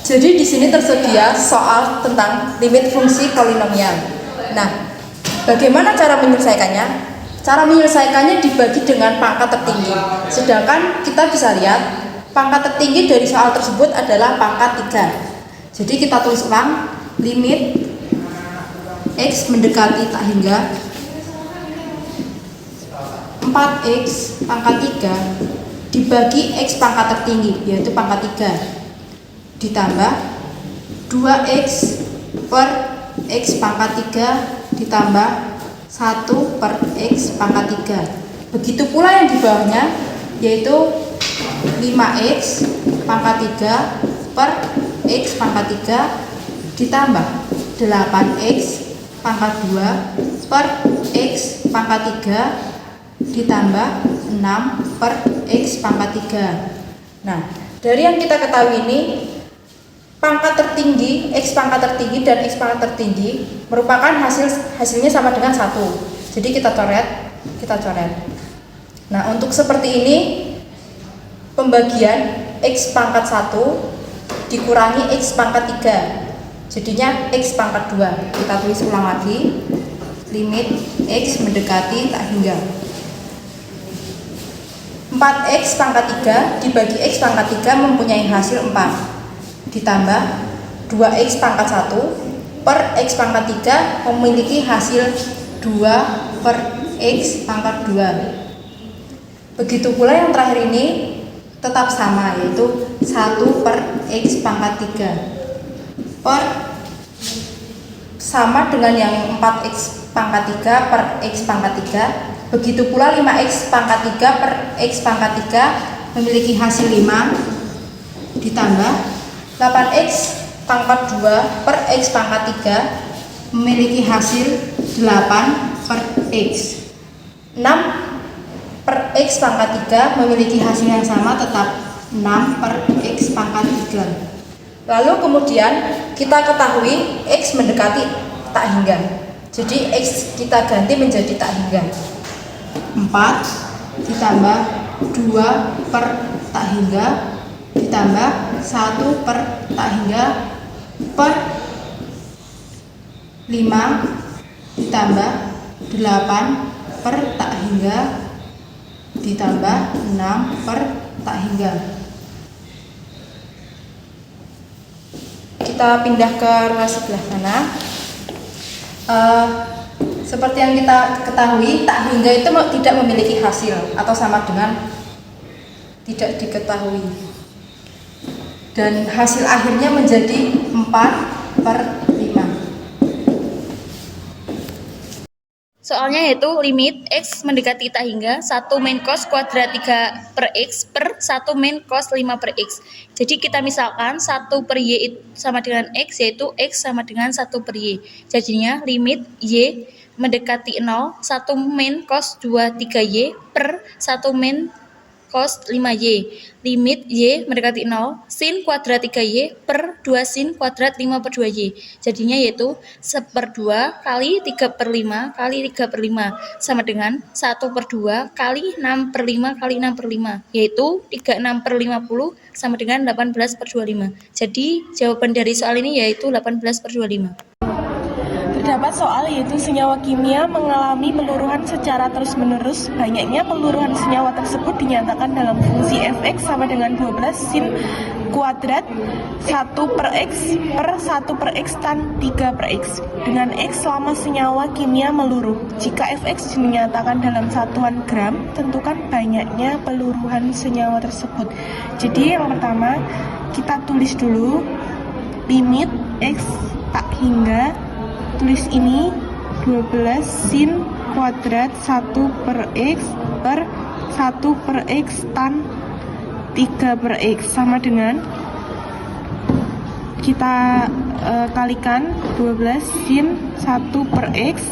Jadi di sini tersedia soal tentang limit fungsi polinomial. Nah, bagaimana cara menyelesaikannya? Cara menyelesaikannya dibagi dengan pangkat tertinggi. Sedangkan kita bisa lihat pangkat tertinggi dari soal tersebut adalah pangkat 3. Jadi kita tulis ulang, limit X mendekati tak hingga 4X pangkat 3 dibagi X pangkat tertinggi, yaitu pangkat 3, ditambah 2X per X pangkat 3 ditambah 1 per X pangkat 3. Begitu pula yang di bawahnya, yaitu 5X pangkat 3 per X pangkat 3 ditambah 8X pangkat 2 per X pangkat 3 ditambah 6 per X pangkat 3. Nah, dari yang kita ketahui ini, pangkat tertinggi, X pangkat tertinggi dan X pangkat tertinggi merupakan hasilnya sama dengan 1. Jadi kita coret. Nah, untuk seperti ini, pembagian X pangkat 1 dikurangi X pangkat 3, jadinya X pangkat 2. Kita tulis ulang lagi, limit X mendekati tak hingga 4X pangkat 3 dibagi X pangkat 3 mempunyai hasil 4, ditambah 2X pangkat 1 per X pangkat 3 memiliki hasil 2 per X pangkat 2. Begitu pula yang terakhir ini tetap sama, yaitu 1 per X pangkat 3 per sama dengan yang 4X pangkat 3 per X pangkat 3. Begitu pula 5X pangkat 3 per X pangkat 3 memiliki hasil 5, ditambah 8X pangkat 2 per X pangkat 3 memiliki hasil 8 per X. 6 per X pangkat 3 memiliki hasil yang sama, tetap 6 per X pangkat 3. Lalu kemudian kita ketahui X mendekati tak hingga. Jadi X kita ganti menjadi tak hingga. 4 ditambah 2 per tak hingga ditambah 1 per tak hingga per 5 ditambah 8 per tak hingga ditambah 6 per tak hingga. Kita pindah ke ruas sebelah sana. Seperti yang kita ketahui, tak hingga itu tidak memiliki hasil atau sama dengan tidak diketahui. Dan hasil akhirnya menjadi 4 per 5. Soalnya yaitu limit X mendekati tak hingga 1 min cos kuadrat 3 per X per 1 min cos 5 per X. Jadi kita misalkan 1 per Y sama dengan X, yaitu X sama dengan 1 per Y. Jadinya limit Y mendekati 0, 1 min cos 2 3Y per 1 min cos 5Y. Limit Y mendekati 0, sin kuadrat 3Y per 2 sin kuadrat 5 per 2Y. Jadinya yaitu 1/2 kali 3 per 5 kali 3 per 5 sama dengan 1/2 kali 6 per 5 kali 6 per 5, yaitu 36 per 50 sama dengan 18 per 25. Jadi jawaban dari soal ini yaitu 18 per 25. Terdapat soal yaitu senyawa kimia mengalami peluruhan secara terus-menerus. Banyaknya peluruhan senyawa tersebut dinyatakan dalam fungsi fx sama dengan 12 sin kuadrat 1 per x per 1 per x tan 3 per x dengan x selama senyawa kimia meluruh. Jika fx dinyatakan dalam satuan gram, tentukan banyaknya peluruhan senyawa tersebut. Jadi yang pertama kita tulis dulu limit x tak hingga, tulis ini 12 sin kuadrat 1 per x per 1 per x tan 3 per x sama dengan kita kalikan 12 sin 1 per x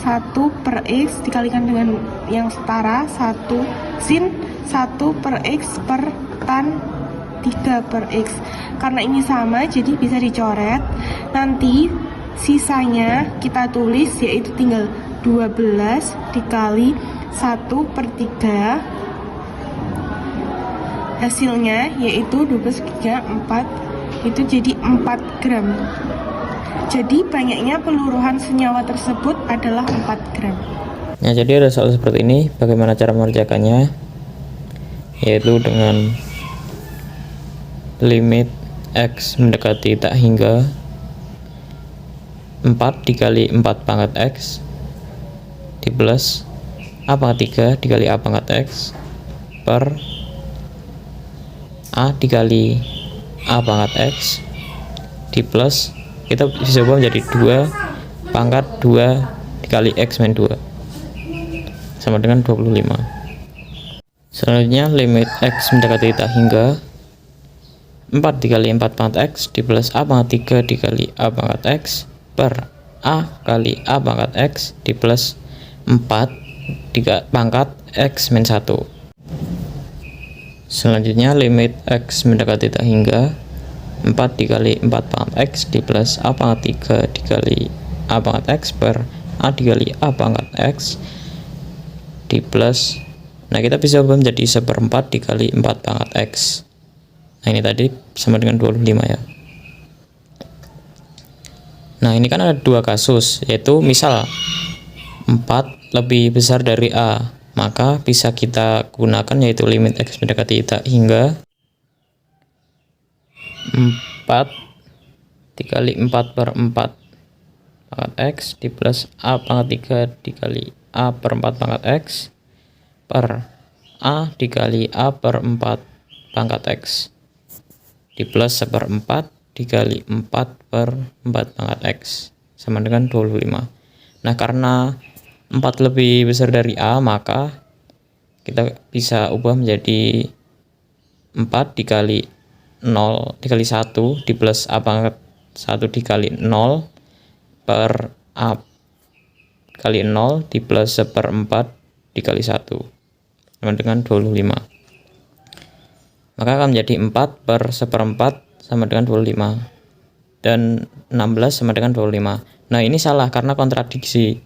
1 per x dikalikan dengan yang setara 1 sin 1 per x per tan 3 per x. Karena ini sama jadi bisa dicoret. Nanti sisanya kita tulis, yaitu tinggal 12 dikali 1 per 3, hasilnya yaitu 12 3 4 itu jadi 4 gram. Jadi banyaknya peluruhan senyawa tersebut adalah 4 gram. Nah, jadi ada soal seperti ini. Bagaimana cara mengerjakannya? Yaitu dengan limit X mendekati tak hingga 4 dikali 4 pangkat X di plus A pangkat 3 dikali A pangkat X per A dikali A pangkat X di plus, kita bisa ubah menjadi 2 pangkat 2 dikali X min 2 sama dengan 25. Selanjutnya limit X mendekati tak hingga 4 dikali 4 pangkat X di plus A pangkat 3 dikali A pangkat X per A kali A pangkat X di plus 4 pangkat X min 1. Selanjutnya limit X mendekati tak hingga 4 dikali 4 pangkat X di plus A pangkat 3 dikali A pangkat X per A dikali A pangkat X di plus, nah kita bisa ubah menjadi 1/4 dikali 4 pangkat X. Nah ini tadi sama dengan 25 ya. Nah ini kan ada dua kasus, yaitu misal 4 lebih besar dari A, maka bisa kita gunakan yaitu limit X mendekati tak hingga 4 dikali 4/4 pangkat X di plus A pangkat 3 dikali A per 4 pangkat X per A dikali A per 4 pangkat X di plus 1/4 dikali 4 per 4 pangkat X sama dengan 25. Nah karena 4 lebih besar dari A, maka kita bisa ubah menjadi 4 dikali 0 dikali 1 di plus A pangkat 1 dikali 0 per A kali 0 di plus 1/4 dikali 1 sama dengan 25. Maka akan menjadi 4 per 1/4 sama dengan 25 dan 16 sama dengan 25. Nah ini salah karena kontradiksi,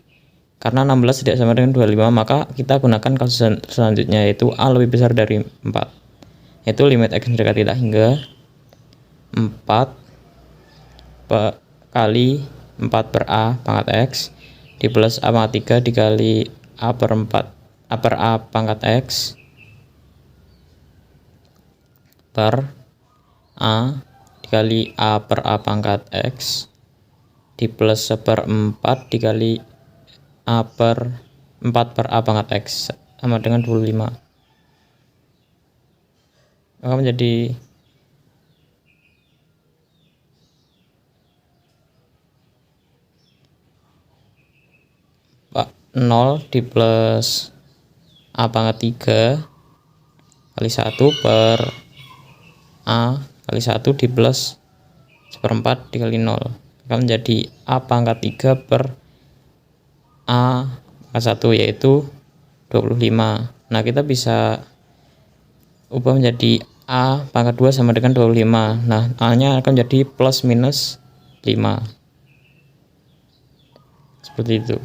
karena 16 tidak sama dengan 25, maka kita gunakan kasus selanjutnya yaitu A lebih besar dari 4, yaitu limit X mendekati tak hingga 4 kali 4 per A pangkat X di plus A pangkat 3 dikali A per 4 A per A pangkat X per A dikali A per A pangkat X di plus 1/4 dikali A per 4 per A pangkat X sama dengan 25. Maka menjadi 0 di plus A pangkat 3 kali 1 per A kali 1 di plus 1/4 dikali 0, akan menjadi A pangkat 3 per A pangkat 1 yaitu 25. Nah kita bisa ubah menjadi A pangkat 2 sama dengan 25. Nah A nya akan menjadi plus minus 5 seperti itu.